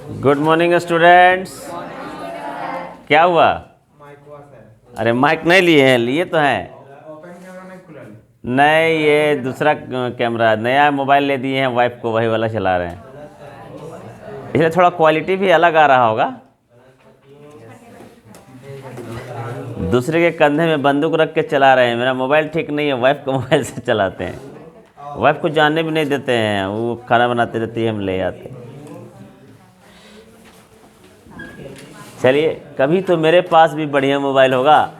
Good morning students. क्या हुआ? अरे माइक नहीं लिए हैं? लिए तो हैं। नहीं, ये दूसरा कैमरा, नया मोबाइल ले दिए हैं वाइफ को, वही वाला चला रहे हैं, इसलिए थोड़ा क्वालिटी भी अलग आ रहा होगा। दूसरे के कंधे में बंदूक रख के चला रहे हैं। मेरा मोबाइल ठीक नहीं है, वाइफ का मोबाइल से चलाते हैं। वाइफ को जानने भी नहीं देते हैं, वो खाना बनाते रहती है, हम ले आते हैं। चलिए, कभी तो मेरे पास भी बढ़िया मोबाइल होगा,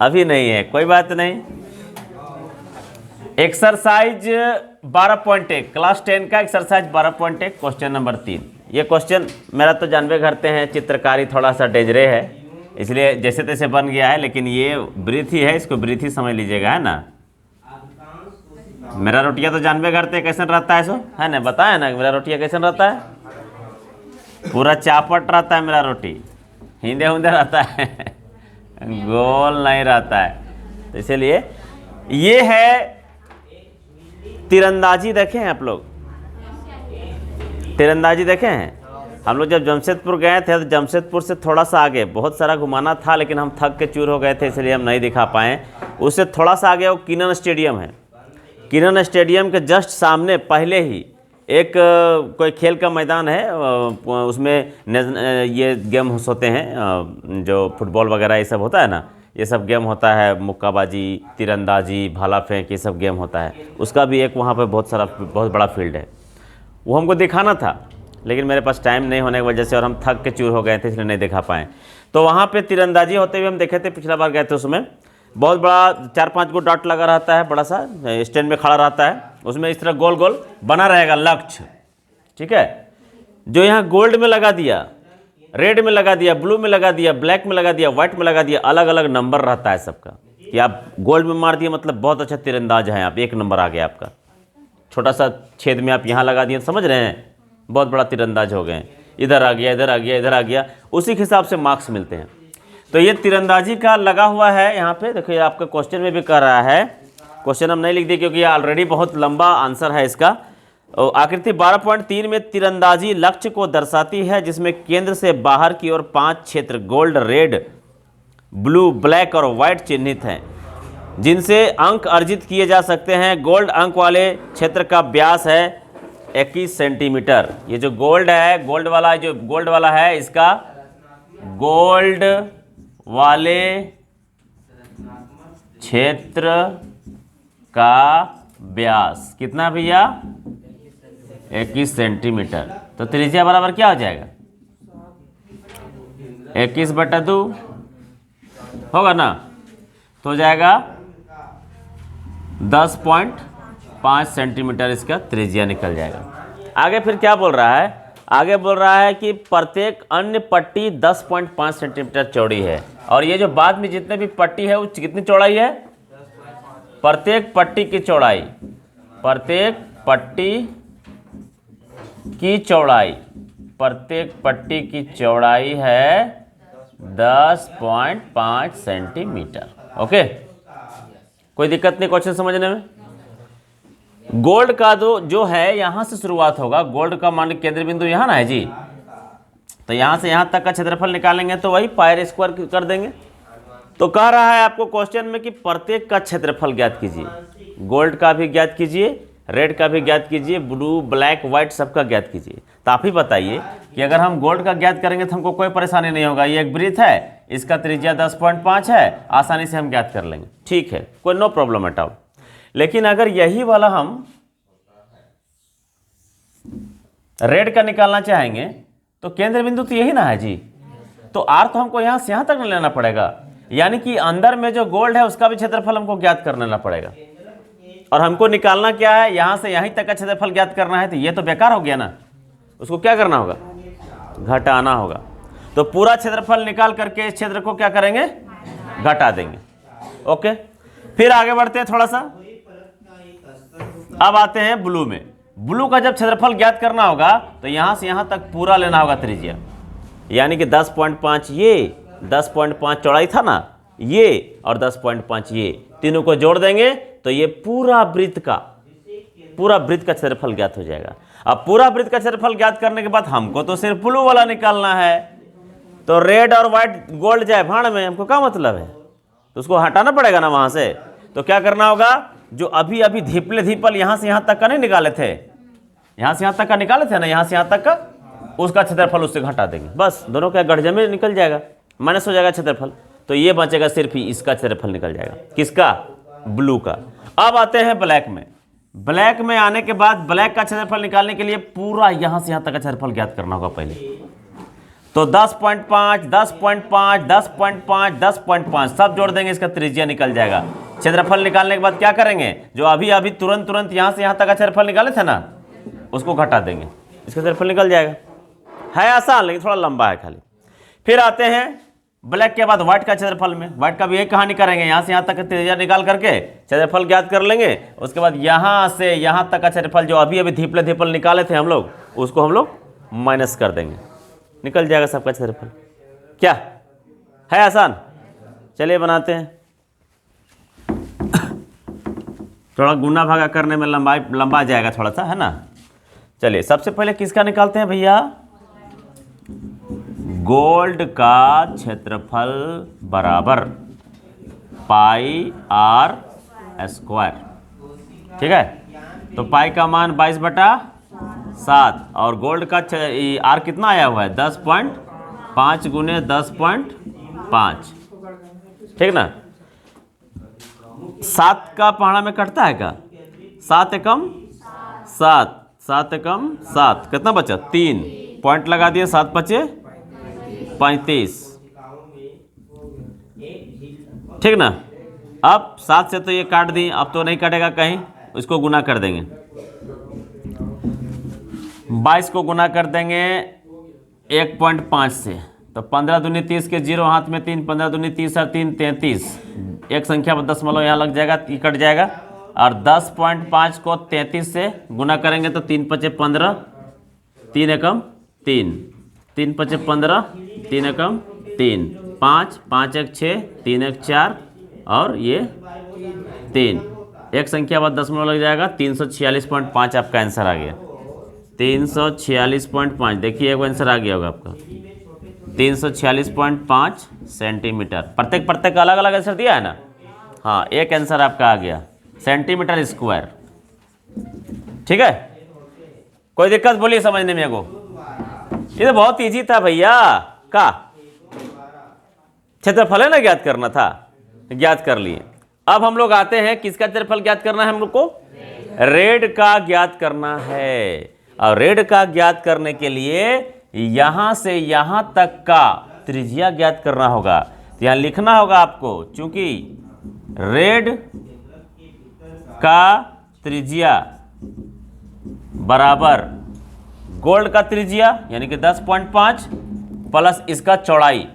अभी नहीं है, कोई बात नहीं। एक्सरसाइज 12.1, क्लास 10 का एक्सरसाइज 12.1, क्वेश्चन नंबर 3। ये क्वेश्चन मेरा तो जानवे करते हैं, चित्रकारी थोड़ा सा डेंजरे है, इसलिए जैसे तैसे बन गया है, लेकिन ये ब्रीथ ही है, इसको ब्रीथ ही समझ लीजिएगा, है ना। मेरा रोटिया तो जानवे करते हैं कैसे रहता है, सो है ना, बताया ना मेरा रोटिया कैसे रहता है, पूरा चापट रहता है मेरा रोटी, हिंदे हुंदे रहता है गोल नहीं रहता है। तो इसलिए ये है तीरंदाजी। देखे हैं आप लोग तीरंदाजी? देखे हैं? हम लोग जब जमशेदपुर गए थे तो जमशेदपुर से थोड़ा सा आगे बहुत सारा घुमाना था, लेकिन हम थक के चूर हो गए थे, इसलिए हम नहीं दिखा पाए। उससे थोड़ा सा आगे वो किनन स्टेडियम है। किनन स्टेडियम के जस्ट सामने पहले ही एक कोई खेल का मैदान है, उसमें ये गेम होते हैं, जो फुटबॉल वगैरह ये सब होता है ना, ये सब गेम होता है, मुक्काबाजी, तीरंदाजी, भाला फेंक, ये सब गेम होता है। उसका भी एक वहाँ पे बहुत बड़ा फील्ड है, वो हमको दिखाना था, लेकिन मेरे पास टाइम नहीं होने की वजह से और हम थक के चूर हो गए थे, इसलिए नहीं दिखा पाए। तो वहाँ पे तीरंदाजी होते हुए हम देखे थे, पिछला बार गए थे, उसमें बहुत बड़ा 4-5 गो डॉट लगा रहता है, बड़ा सा स्टैंड में खड़ा रहता है, उसमें इस तरह गोल गोल बना रहेगा लक्ष्य, ठीक है। जो यहाँ गोल्ड में लगा दिया, रेड में लगा दिया, ब्लू में लगा दिया, ब्लैक में लगा दिया, व्हाइट में लगा दिया, अलग अलग नंबर रहता है सबका, कि आप गोल्ड में मार दिए मतलब बहुत अच्छा तीरंदाज है आप, 1 नंबर आ गया आपका। छोटा सा छेद में आप यहाँ लगा दिए, समझ रहे हैं, बहुत बड़ा तीरंदाज हो गए। इधर आ गया, इधर आ गया, इधर आ गया, उसी के हिसाब से मार्क्स मिलते हैं। तो ये तीरंदाजी का लगा हुआ है यहाँ पे। देखिए आपका क्वेश्चन में भी कह रहा है, क्वेश्चन हम नहीं लिख दिए क्योंकि ये ऑलरेडी बहुत लंबा आंसर है इसका। आकृति 12.3 में तीरंदाजी लक्ष्य को दर्शाती है जिसमें केंद्र से बाहर की ओर 5 क्षेत्र गोल्ड, रेड, ब्लू, ब्लैक और व्हाइट चिन्हित हैं, जिनसे अंक अर्जित किए जा सकते हैं। गोल्ड अंक वाले क्षेत्र का व्यास है 21 सेंटीमीटर। ये जो गोल्ड है, गोल्ड वाला है, इसका गोल्ड वाले क्षेत्र का व्यास कितना भैया? 21 सेंटीमीटर। तो त्रिज्या बराबर क्या हो जाएगा? 21/2 होगा ना, तो हो जाएगा 10.5 सेंटीमीटर इसका त्रिज्या निकल जाएगा। आगे फिर क्या बोल रहा है? आगे बोल रहा है कि प्रत्येक अन्य पट्टी 10.5 सेंटीमीटर चौड़ी है, और ये जो बाद में जितने भी पट्टी है वो कितनी चौड़ाई है? प्रत्येक पट्टी की चौड़ाई, प्रत्येक पट्टी की चौड़ाई है 10.5 सेंटीमीटर। ओके, कोई दिक्कत नहीं क्वेश्चन समझने में। गोल्ड का जो है यहाँ से शुरुआत होगा, गोल्ड का मान केंद्र बिंदु यहाँ ना है जी, तो यहाँ से यहाँ तक का क्षेत्रफल निकालेंगे तो वही पाई स्क्वायर कर देंगे। तो कह रहा है आपको क्वेश्चन में कि प्रत्येक का क्षेत्रफल ज्ञात कीजिए, गोल्ड का भी ज्ञात कीजिए, रेड का भी ज्ञात कीजिए, ब्लू, ब्लैक, व्हाइट सबका ज्ञात कीजिए। तो आप ही बताइए कि अगर हम गोल्ड का ज्ञात करेंगे तो हमको कोई परेशानी नहीं होगा, ये एक वृत्त है, इसका त्रिज्या 10.5 है, आसानी से हम ज्ञात कर लेंगे, ठीक है, कोई नो प्रॉब्लम एट ऑल। लेकिन अगर यही वाला हम रेड का निकालना चाहेंगे तो केंद्र बिंदु तो यही ना है जी, तो आर तो हमको यहाँ से यहाँ तक लेना पड़ेगा, यानी कि अंदर में जो गोल्ड है उसका भी क्षेत्रफल हमको ज्ञात कर लेना पड़ेगा। और हमको निकालना क्या है? यहाँ से यहीं तक का क्षेत्रफल ज्ञात करना है, तो ये तो बेकार हो गया ना, उसको क्या करना होगा? घटाना होगा। तो पूरा क्षेत्रफल निकाल करके इस क्षेत्र को क्या करेंगे? घटा देंगे। ओके, फिर आगे बढ़ते हैं थोड़ा सा। अब आते हैं ब्लू में। ब्लू का जब क्षेत्रफल ज्ञात करना होगा तो यहाँ से यहाँ तक पूरा लेना होगा त्रिज्या, यानी कि 10.5 ये, 10.5 चौड़ाई था ना ये, और 10.5 ये, तीनों को जोड़ देंगे तो ये पूरा वृत्त का क्षेत्रफल ज्ञात हो जाएगा। अब पूरा वृत्त का क्षेत्रफल ज्ञात करने के बाद हमको तो सिर्फ ब्लू वाला निकालना है, तो रेड और व्हाइट गोल्ड जाए भाड़ में, हमको क्या मतलब है, तो उसको हटाना पड़ेगा ना वहां से। तो क्या करना होगा, जो अभी अभी धीपले धीपल यहां से यहां तक का नहीं निकाले थे, यहां से यहां तक का निकाले थे ना, यहां से यहां तक का, उसका क्षेत्रफल उससे घटा देंगे, बस दोनों का गढ़ में निकल जाएगा, माइनस हो जाएगा क्षेत्रफल। तो ये बचेगा सिर्फ ही इसका क्षेत्रफल निकल जाएगा, किसका, ब्लू का। अब आते हैं ब्लैक में। ब्लैक में आने के बाद ब्लैक का क्षेत्रफल निकालने के लिए पूरा यहां से यहां तक का क्षेत्रफल ज्ञात करना होगा पहले। तो 10.5, 10.5, 10.5, 10.5 सब जोड़ देंगे, इसका त्रिज्या निकल जाएगा। क्षेत्रफल निकालने के बाद क्या करेंगे, जो अभी अभी तुरंत यहां से यहां तक का क्षेत्रफल निकाले थे ना, उसको घटा देंगे, इसका क्षेत्रफल निकल जाएगा। है आसान, लेकिन थोड़ा लंबा है खाली। फिर आते हैं ब्लैक के बाद व्हाइट का क्षेत्रफल में। व्हाइट का भी एक कहानी करेंगे, यहां से यहां तक का त्रिज्या निकाल करके क्षेत्रफल ज्ञात कर लेंगे। उसके बाद यहां से यहां तक का क्षेत्रफल जो अभी अभी धीपले निकाले थे हम लोग, उसको हम लोग माइनस कर देंगे, निकल जाएगा सबका क्षेत्रफल। क्या है आसान, चलिए बनाते हैं। थोड़ा गुना भागा करने में लंबा जाएगा थोड़ा सा, है ना। चलिए सबसे पहले किसका निकालते हैं भैया, गोल्ड का क्षेत्रफल बराबर पाई आर स्क्वायर, ठीक है। तो पाई का मान 22/7 और गोल्ड का आर कितना आया हुआ है, 10.5 गुने 10.5, ठीक ना। 7 का पहाड़ा में कटता है क्या, 7 एकम 7, 7 एकम 7, कितना बचा, 3 पॉइंट लगा दिए, 7 बचे 35, ठीक ना। अब 7 से तो ये काट दी, अब तो नहीं कटेगा कहीं, इसको गुना कर देंगे। 22 को गुना कर देंगे 1.5 से, तो 15 दूनी 30 के 0 हाथ में 3, 15 दूनी 30 और 3 33, एक संख्या पर दशमलव यहाँ लग जाएगा, कट जाएगा। और 10.5 को 33 से गुना करेंगे तो 3 पचे 15, 3 एकम 3, 3 पचे 15, 3 एकम 3, 5, 5 एक 6, 3 एक 4 और ये 3, एक संख्या बाद दशमलव लग जाएगा, 346.5 आपका आंसर आ गया। 346.5, देखिए एक आंसर आ गया होगा आपका, 346.5 सेंटीमीटर। प्रत्येक का अलग अलग आंसर दिया है ना, हाँ एक आंसर आपका आ गया, सेंटीमीटर स्क्वायर, ठीक है। कोई दिक्कत बोलिए समझने में को, ये तो बहुत इजी था भैया। का क्षेत्रफल है ना ज्ञात करना था, ज्ञात कर लिए। अब हम लोग आते हैं किसका क्षेत्रफल ज्ञात करना है हम लोग को, रेड का ज्ञात करना है। और रेड का ज्ञात करने के लिए यहां से यहां तक का त्रिज्या ज्ञात करना होगा। तो यहां लिखना होगा आपको, चूंकि रेड का त्रिज्या बराबर गोल्ड का त्रिज्या यानी कि 10.5 प्लस इसका चौड़ाई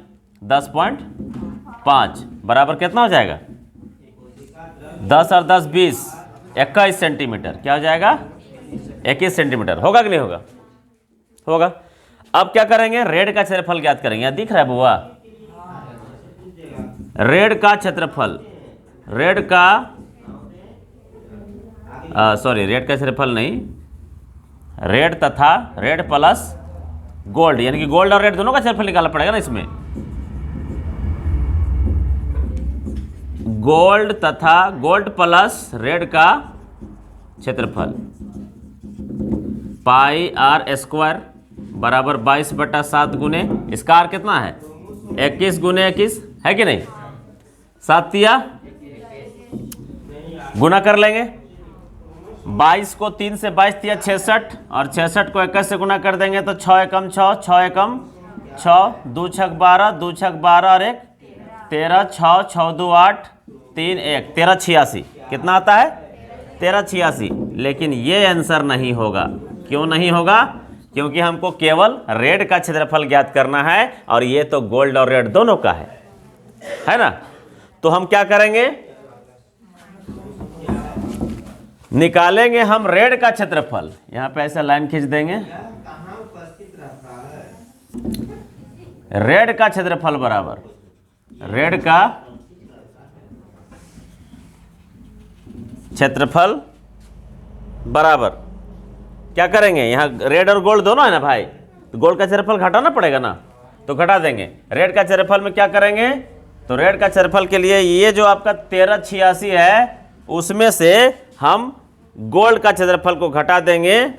10.5 बराबर कितना हो जाएगा, 10 और 10 20, 21 सेंटीमीटर। क्या हो जाएगा, 21 सेंटीमीटर। होगा कि नहीं होगा, होगा। अब क्या करेंगे, रेड का क्षेत्रफल ज्ञात करेंगे। यहाँ दिख रहा है बुआ, रेड का क्षेत्रफल, रेड का रेड का क्षेत्रफल नहीं, रेड तथा रेड प्लस गोल्ड, यानी कि गोल्ड और रेड दोनों का क्षेत्रफल निकालना पड़ेगा ना इसमें। गोल्ड तथा गोल्ड प्लस रेड का क्षेत्रफल पाई आर स्क्वायर बराबर 22/7 गुने, इसका आर कितना है, 21 गुने 21 है कि नहीं, 7 तिया गुना कर लेंगे। 22 को 3 से 22 तिया 66 और 66 को 21 से गुना कर देंगे तो 6 एकम 6, 6 एकम 6, 2 छक 12, 2 छक 12 और 1 13, 6 6 2 8 3 1 1386। कितना आता है, 1386। लेकिन ये आंसर नहीं होगा। क्यों नहीं होगा, क्योंकि हमको केवल रेड का क्षेत्रफल ज्ञात करना है और ये तो गोल्ड और रेड दोनों का है ना। तो हम क्या करेंगे, निकालेंगे हम रेड का क्षेत्रफल। यहां पे ऐसा लाइन खींच देंगे, रेड का क्षेत्रफल बराबर रेड का क्षेत्रफल बराबर क्या करेंगे, यहाँ रेड और गोल्ड दोनों है ना भाई, तो गोल्ड का क्षेत्रफल घटाना पड़ेगा ना, तो घटा देंगे। रेड का क्षेत्रफल में क्या करेंगे, तो रेड का क्षेत्रफल के लिए ये जो आपका 1386 है उसमें से हम गोल्ड का क्षेत्रफल को घटा देंगे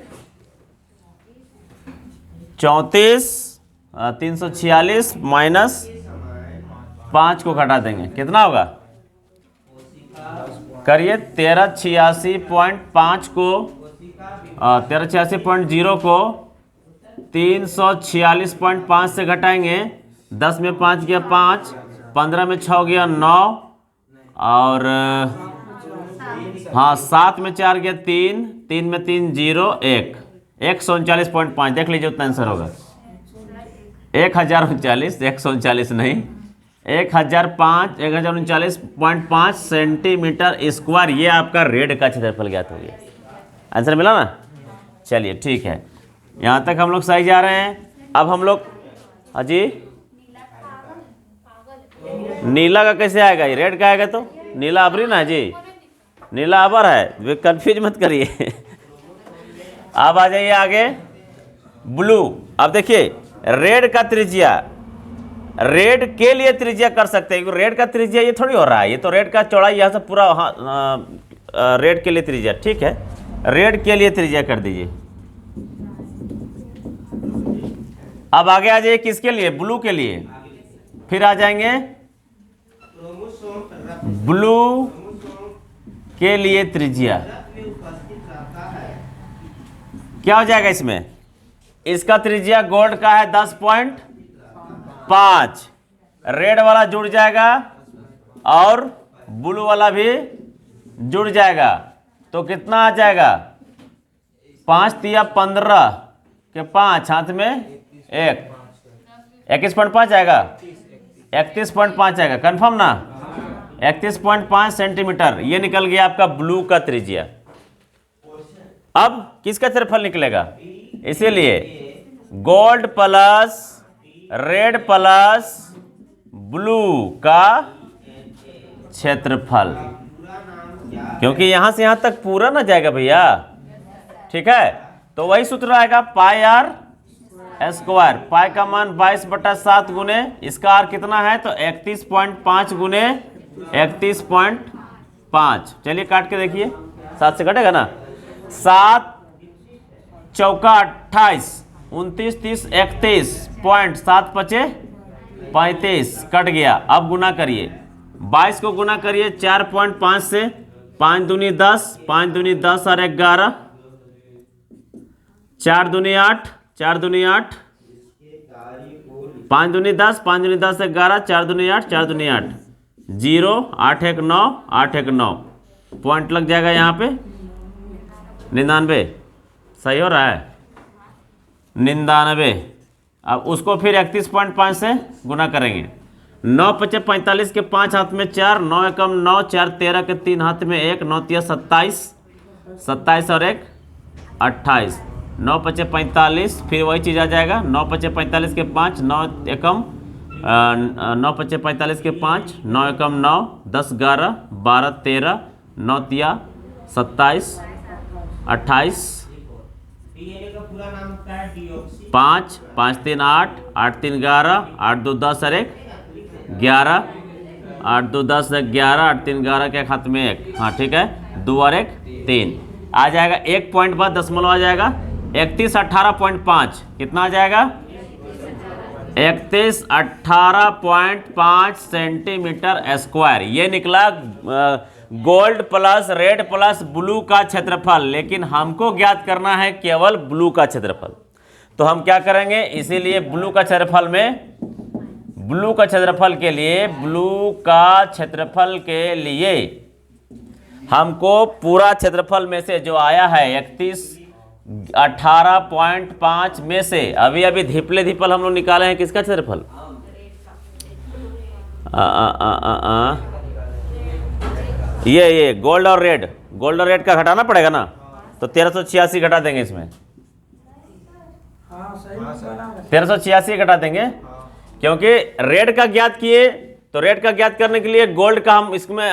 346 माइनस 5 को घटा देंगे, कितना होगा, करिए 1386.5 को 1386.0 को 346.5 से घटाएंगे, 10 में 5 गया 5, 15 में 6 गया 9, और हाँ 7 में 4 गया 3, 3 में 3 0 1, 139.5, देख लीजिए उतना आंसर होगा 1039, 139 नहीं, 1039.5 सेंटीमीटर स्क्वायर, ये आपका रेड का क्षेत्रफल ज्ञात हो गया। आंसर मिला ना, चलिए ठीक है, यहाँ तक हम लोग सही जा रहे हैं। अब हम लोग अजी नीला का कैसे आएगा, ये रेड का आएगा, तो नीला अबरी ना जी, नीला अबर है, कंफ्यूज मत करिए। अब आ जाइए आगे ब्लू। अब देखिए रेड का त्रिज्या, रेड के लिए त्रिज्या कर सकते हैं, क्योंकि रेड का त्रिज्या ये थोड़ी हो रहा है, ये तो रेड का चौड़ाई यहाँ से पूरा रेड के लिए त्रिज्या, ठीक है, रेड के लिए त्रिज्या कर दीजिए। अब आगे आ जाइए किसके लिए, ब्लू के लिए, फिर आ जाएंगे ब्लू के लिए त्रिज्या, क्या हो जाएगा इसमें, इसका त्रिज्या गोल्ड का है 10.5, रेड वाला जुड़ जाएगा और ब्लू वाला भी जुड़ जाएगा, तो कितना आ जाएगा, 5 तिया 15 के 5 हाथ में 1, 21.5 आएगा, 31.5 आएगा, कंफर्म ना, 31.5 सेंटीमीटर, ये निकल गया आपका ब्लू का त्रिज्या। अब किसका क्षेत्रफल निकलेगा, इसीलिए gold plus red plus blue का क्षेत्रफल, क्योंकि यहां से यहां तक पूरा ना जाएगा भैया, ठीक है, तो वही सूत्र आएगा पाई आर स्क्वायर, पाई का मान 22/7 गुने इसका आर कितना है, तो 31.5 गुने 31.5, चलिए काट के देखिए, 7 से कटेगा ना, 7 चौका 28, 29 30 31.7 पचे 35, कट गया। अब गुना करिए, 22 को गुना करिए 4.5 से, 5 दूनी 10, 5 दूनी 10 और 11, 4 दूनी 8, 4 दूनी 8, 5 दूनी 10, 5 दूनी 10 11, 4 दूनी 8, 4 दूनी 8, 0 8 1 9, 8 1 9, पॉइंट लग जाएगा यहाँ पे 99, सही हो रहा है 99। अब उसको फिर 31.5 से गुना करेंगे, 9 पचे 45 के 5 हाथ में 4, 9 एकम 9, 4 13 के 3 हाथ में 1, 9 तिया 27, 27 और 1 28, 9 पचे 45, फिर वही चीज़ आ जाएगा, 9 पचे 45 के 5, 9 एकम 9 पचे 45 के 5, 9 एकम 9, 10 11 12 13, 9 तिया 27 28, 5 5 3 8, 8 3 11, 8 2 10 और 1 11, 8 2 10 11, 8 3 11 के हाथ में 1, हाँ ठीक है, 2 और 1 3 आ जाएगा, 1 पॉइंट बाद दशमलव आ जाएगा, 31 18.5, कितना आ जाएगा, 31 18.5 सेंटीमीटर स्क्वायर, ये निकला gold plus red plus blue का क्षेत्रफल। लेकिन हमको ज्ञात करना है केवल ब्लू का क्षेत्रफल, तो हम क्या करेंगे, इसीलिए ब्लू का क्षेत्रफल में, ब्लू का क्षेत्रफल के लिए, ब्लू का क्षेत्रफल के लिए हमको पूरा क्षेत्रफल में से जो आया है 31 18.5 में से अभी अभी धिपले धिपल हम लोग निकाले हैं किसका क्षेत्रफल, ये गोल्ड और रेड, गोल्ड और रेड का घटाना पड़ेगा ना, तो 1386 घटा देंगे इसमें, 1386 घटा देंगे, क्योंकि रेड का ज्ञात किए, तो रेड का ज्ञात करने के लिए गोल्ड का हम इसमें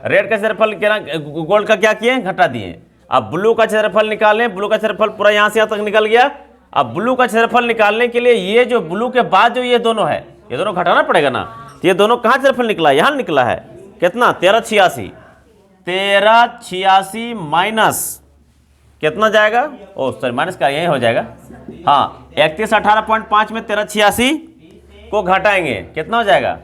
रेड का क्षेत्रफल गोल्ड का क्या किए, घटा दिए, अब ब्लू का क्षेत्रफल निकालें, ब्लू का क्षेत्रफल पूरा यहाँ से यहाँ तक निकल गया। अब ब्लू का क्षेत्रफल निकालने के लिए ये जो ब्लू के बाद जो ये दोनों है, ये दोनों घटाना पड़ेगा ना। तो ये दोनों कहाँ क्षेत्रफल निकला, यहाँ निकला है। कितना, 1386, 1386 माइनस कितना जाएगा, ओ सॉरी माइनस का यही हो जाएगा, हाँ 3118.5 में 1386 को घटाएंगे, कितना हो जाएगा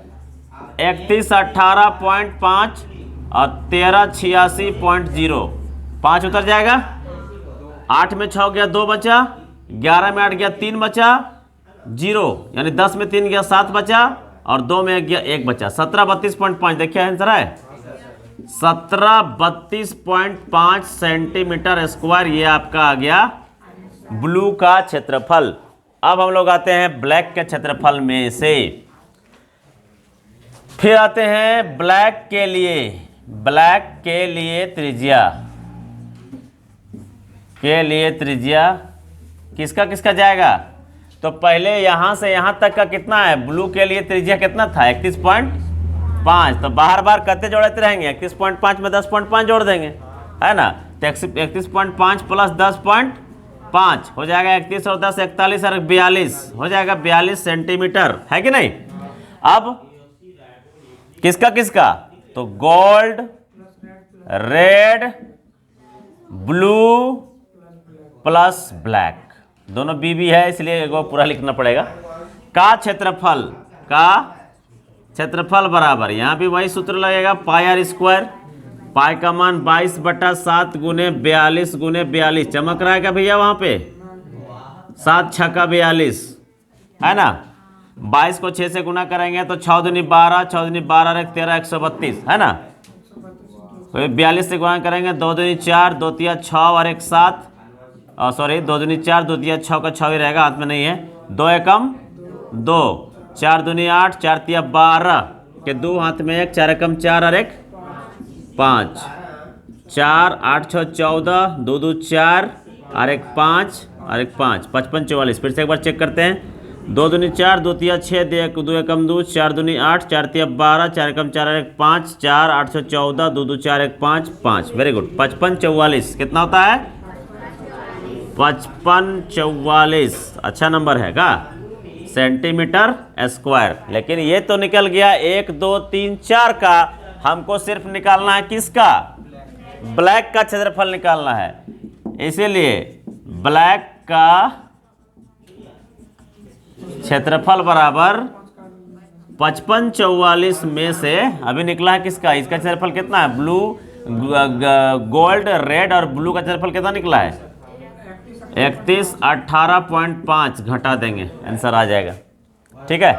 3118.5 और 1386.0, 5 उतर जाएगा, 8 में 6 गया 2 बचा, 11 में 8 गया 3 बचा, 0 यानी 10 में 3 गया 7 बचा और 2 में गया 1 बचा, 1732.5। देखिए आंसर है 1732.5 सेंटीमीटर स्क्वायर, ये आपका आ गया ब्लू का क्षेत्रफल। अब हम लोग आते हैं ब्लैक के क्षेत्रफल में से, फिर आते हैं ब्लैक के लिए। ब्लैक के लिए त्रिज्या किसका किसका जाएगा, तो पहले यहां से यहां तक का कितना है, ब्लू के लिए त्रिज्या कितना था 31.5, तो बार बार करते जोड़ते रहेंगे, 31.5 में 10.5 जोड़ देंगे, है ना। तो 31.5 प्लस 10.5 हो जाएगा 31 और 10 41 और 42 हो जाएगा 42 सेंटीमीटर, है कि नहीं। अब किसका किसका, तो gold, red, blue plus black, दोनों बीबी है इसलिए एगो पूरा लिखना पड़ेगा। का क्षेत्रफल बराबर, यहाँ भी वही सूत्र लगेगा, पाई आर स्क्वायर, पाई का मान 22/7 गुने 42 गुने 42, चमक रहा है क्या भैया वहाँ पे, 7 छक्का 42, है ना। 22 को 6 से गुना करेंगे तो 6 दूनी 12, 6 दूनी 12 और 13 132, है ना। तो 42 से गुना करेंगे 2 दूनी 4, 2 तिया 6 और 1 7, सॉरी 2 दूनी 4, 2 तिया 6 का 6 ही रहेगा, हाथ में नहीं है, 2 एकम 2, 4 दूनी 8, 4 तिया 12 के 2 हाथ में 1, 4 एकम 4 और 1 5, 4 8 6 14, 2 2 4 और 1 5 और 1 5, 55 44। फिर से एक बार चेक करते हैं, 2 दूनी 4, 2 तिया 6, 2 एकम 2, 4 दूनी 8, 4 तिया 12, 4 एकम 4 और 1 5, 4 8 6 14, 2 2 4 1 5 5, वेरी गुड। 55 44 कितना होता है, 55 44, अच्छा नंबर है का, सेंटीमीटर स्क्वायर। लेकिन ये तो निकल गया 1 2 3 4 का, हमको सिर्फ निकालना है किसका, ब्लैक का क्षेत्रफल निकालना है। इसीलिए ब्लैक का क्षेत्रफल बराबर 55 44 में से अभी निकला है किसका, इसका क्षेत्रफल कितना है, ब्लू गोल्ड रेड और ब्लू का क्षेत्रफल कितना निकला है 31 18.5, घटा देंगे आंसर आ जाएगा, ठीक है।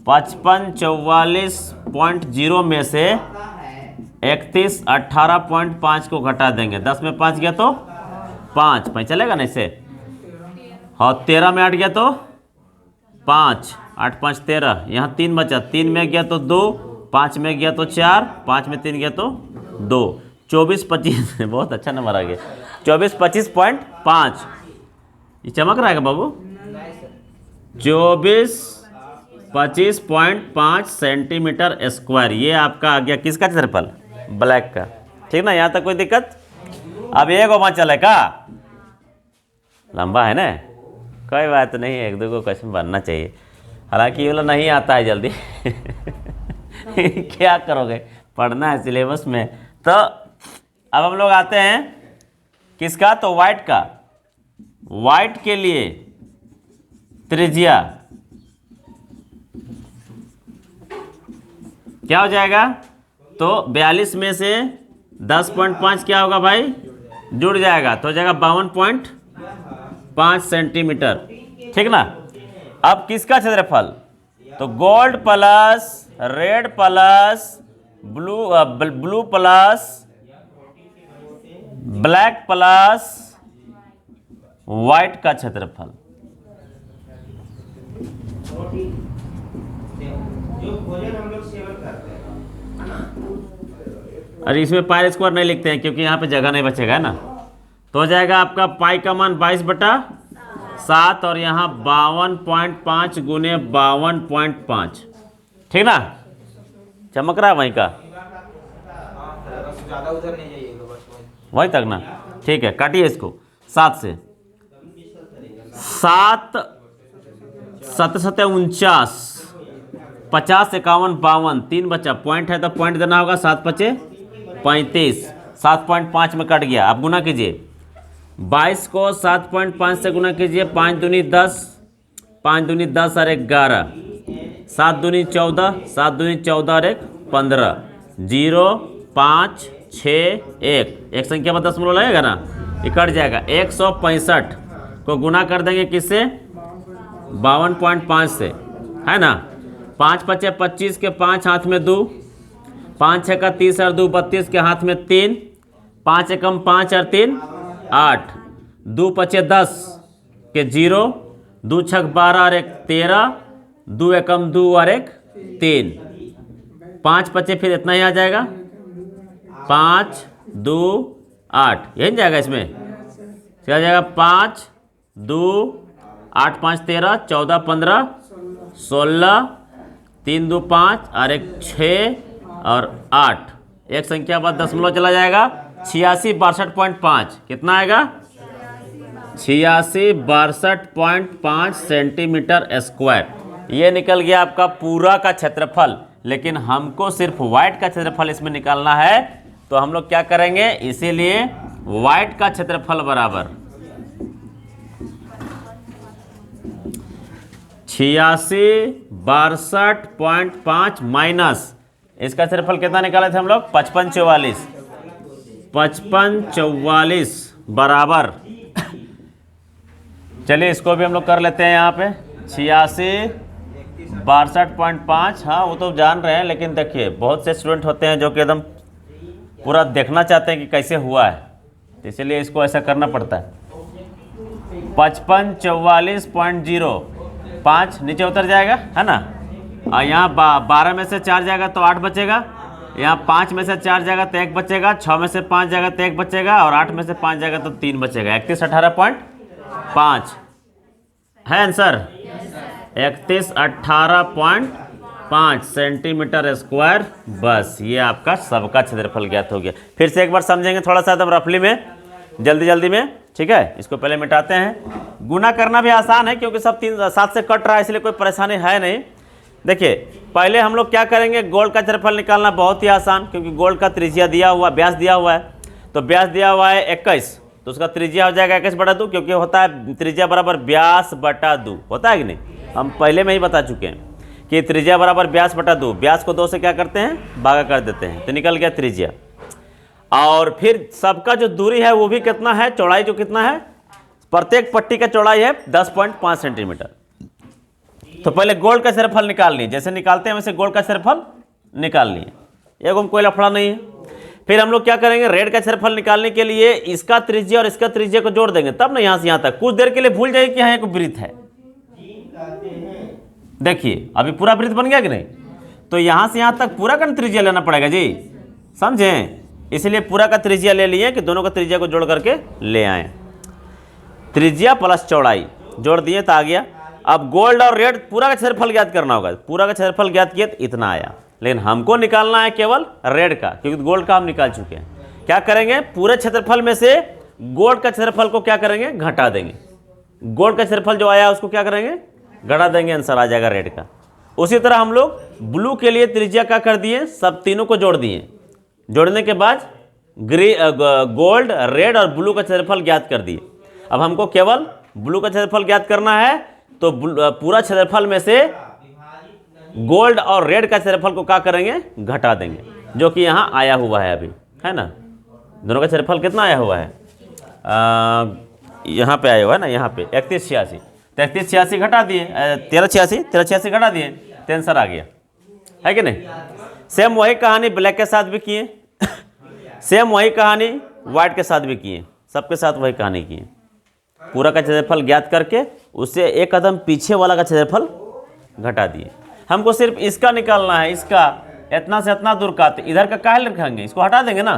55 44.0 में से 31 18.5 को घटा देंगे, 10 में 5 गया तो 5 5 चलेगा ना इससे, और 13 में 8 गया तो 5, 8 5 13, यहाँ 3 बचा, 3 में गया तो 2, 5 में गया तो 4, 5 में 3 गया तो 2, 24 25 बहुत अच्छा नंबर आ गया, 24 25.5, ये चमक रहा है बाबू, 24 25.5 सेंटीमीटर स्क्वायर, ये आपका आ गया किसका क्षेत्रफल, ब्लैक का, ठीक ना। यहाँ तक कोई दिक्कत। अब ये गोमा चले का, लंबा है ना, कोई बात नहीं, एक दो को क्वेश्चन बनना चाहिए, हालांकि ये वाला नहीं आता है जल्दी क्या करोगे, पढ़ना है सिलेबस में। तो अब हम लोग आते हैं किसका, तो वाइट का। वाइट के लिए त्रिज्या क्या हो जाएगा, तो 42 में से 10.5 क्या होगा भाई, जुड़ जाएगा तो हो जाएगा 52.5 सेंटीमीटर, ठीक ना। अब किसका क्षेत्रफल, तो gold plus red plus blue plus black plus white का क्षेत्रफल। अरे इसमें पाई स्क्वायर नहीं लिखते हैं क्योंकि यहाँ पे जगह नहीं बचेगा ना, तो हो जाएगा आपका पाई का मान 22/7 और यहाँ 52.5 गुने 52.5, ठीक ना, चमक रहा है वहीं का, वहीं तक ना। ठीक है, काटिए इसको 7 से। 7 7 7 49, 50 51 52, 3 बचा, पॉइंट है तो पॉइंट देना होगा। 7 5 35, 7.5 में कट गया। अब गुना कीजिए 22 को 7.5 से गुना कीजिए। 5 दूनी 10, 5 दूनी 10 और 11, 7 दूनी 14, 7 दूनी 14 और 1 15, 0 5 6 1, एक संख्या में दशमलव लगेगा ना, ये कट जाएगा। 165 को गुना कर देंगे किससे? 52.5 से, है ना। 5 5 25 के 5 हाथ में 2, 5 6 का 30 और 2 32 के हाथ में 3, 5 एकम 5 और 3 8, 2 5 10 के 0, 2 6 12 और 1 13, 2 एकम 2 और 1 3, 5 5 फिर इतना ही आ जाएगा। 5 2 8, यही जाएगा। इसमें क्या जाएगा? 5 2 8 5 13, 14 15 16, 3 2 5 और 1 6 और 8, एक संख्या बाद दशमलव चला जाएगा। 86 62.5, कितना आएगा? 86 62.5 सेंटीमीटर स्क्वायर। ये निकल गया आपका पूरा का क्षेत्रफल। लेकिन हमको सिर्फ वाइट का क्षेत्रफल इसमें निकालना है, तो हम लोग क्या करेंगे? इसीलिए वाइट का क्षेत्रफल बराबर 86 62.5 माइनस इसका क्षेत्रफल कितना निकाले थे हम लोग? 55 44, 55 44 बराबर, चलिए इसको भी हम लोग कर लेते हैं यहाँ पे। 86 62.5, हाँ वो तो जान रहे हैं, लेकिन देखिए बहुत से स्टूडेंट होते हैं जो कि एकदम पूरा देखना चाहते हैं कि कैसे हुआ है, इसलिए इसको ऐसा करना पड़ता है। 55 44.0, 5 नीचे उतर जाएगा, है ना। और यहाँ 12 में से 4 जाएगा तो 8 बचेगा। यहाँ 5 में से 4 जाएगा तो 1 बचेगा। 6 में से 5 जाएगा तो 1 बचेगा। और 8 में से 5 जाएगा तो 3 बचेगा। 31 18.5 है आंसर। 31 18.5 centimetre square. बस ये आपका सबका क्षेत्रफल ज्ञात हो गया। फिर से एक बार समझेंगे थोड़ा सा एकदम रफली में, जल्दी जल्दी में, ठीक है। इसको पहले मिटाते हैं। गुना करना भी आसान है क्योंकि सब 3 7 से कट रहा है, इसलिए कोई परेशानी है नहीं। देखिए पहले हम लोग क्या करेंगे, गोल्ड का क्षेत्रफल निकालना बहुत ही आसान, क्योंकि गोल्ड का त्रिज्या दिया हुआ, व्यास दिया हुआ है। तो व्यास दिया हुआ है 21, तो उसका त्रिज्या हो जाएगा 21/2, क्योंकि होता है त्रिज्या बराबर व्यास बटा 2, होता है कि नहीं। हम पहले में ही बता चुके हैं कि त्रिज्या बराबर व्यास बटा 2। व्यास को 2 से क्या करते हैं? भागा कर देते हैं, तो निकल गया त्रिज्या। और फिर सबका जो दूरी है वो भी कितना है, चौड़ाई जो कितना है, प्रत्येक पट्टी का चौड़ाई है 10.5 सेंटीमीटर। तो पहले गोल्ड का क्षेत्रफल निकाल लिए, जैसे निकालते हैं वैसे गोल्ड का क्षेत्रफल निकाल लिए, एवं कोई लफड़ा नहीं है। फिर हम लोग क्या करेंगे, रेड का क्षेत्रफल निकालने के लिए इसका त्रिज्या और इसका त्रिज्या को जोड़ देंगे, तब ना यहाँ से यहाँ तक। कुछ देर के लिए भूल जाइए कि यहाँ एक वृत्त है। देखिए अभी पूरा वृत्त बन गया कि नहीं, तो यहाँ से यहाँ तक पूरा का त्रिज्या लेना पड़ेगा जी, समझें। इसलिए पूरा का त्रिज्या ले लिए कि दोनों का त्रिज्या को जोड़ करके ले आए। त्रिज्या प्लस चौड़ाई जोड़ दिए तो आ गया। अब गोल्ड और रेड पूरा का क्षेत्रफल ज्ञात करना होगा। पूरा का क्षेत्रफल ज्ञात किया तो इतना आया, लेकिन हमको निकालना है केवल रेड का, क्योंकि गोल्ड का हम निकाल चुके हैं। क्या करेंगे, पूरे क्षेत्रफल में से गोल्ड का क्षेत्रफल को क्या करेंगे, घटा देंगे। गोल्ड का क्षेत्रफल जो आया उसको क्या करेंगे, घटा देंगे, आंसर आ जाएगा रेड का। उसी तरह हम लोग ब्लू के लिए त्रिज्या क्या कर दिए, सब तीनों को जोड़ दिए। जोड़ने के बाद गोल्ड, रेड और ब्लू का क्षेत्रफल ज्ञात कर दिए। अब हमको केवल ब्लू का क्षेत्रफल ज्ञात करना है, तो पूरा क्षेत्रफल में से गोल्ड और रेड का क्षेत्रफल को क्या करेंगे, घटा देंगे, जो कि यहाँ आया हुआ है अभी, है ना। दोनों का क्षेत्रफल कितना आया हुआ है, यहाँ पे आया हुआ है ना, यहाँ पे 31 86, 33 86 घटा दिए, 13 86 घटा दिए, तो आंसर आ गया, है कि नहीं। सेम वही कहानी ब्लैक के साथ भी किए सेम वही कहानी व्हाइट के साथ भी किए, सबके साथ वही कहानी किए। पूरा का क्षेत्रफल ज्ञात करके उससे एक कदम पीछे वाला का क्षेत्रफल घटा दिए। हमको सिर्फ इसका निकालना है, इसका इतना से इतना दूर का, तो इधर का काहे रखेंगे, इसको हटा देंगे ना।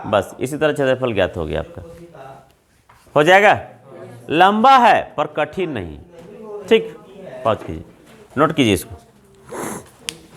बस इसी तरह क्षेत्रफल ज्ञात हो गया आपका, हो जाएगा। लंबा है पर कठिन नहीं, ठीक। पॉज कीजिए, नोट कीजिए इसको।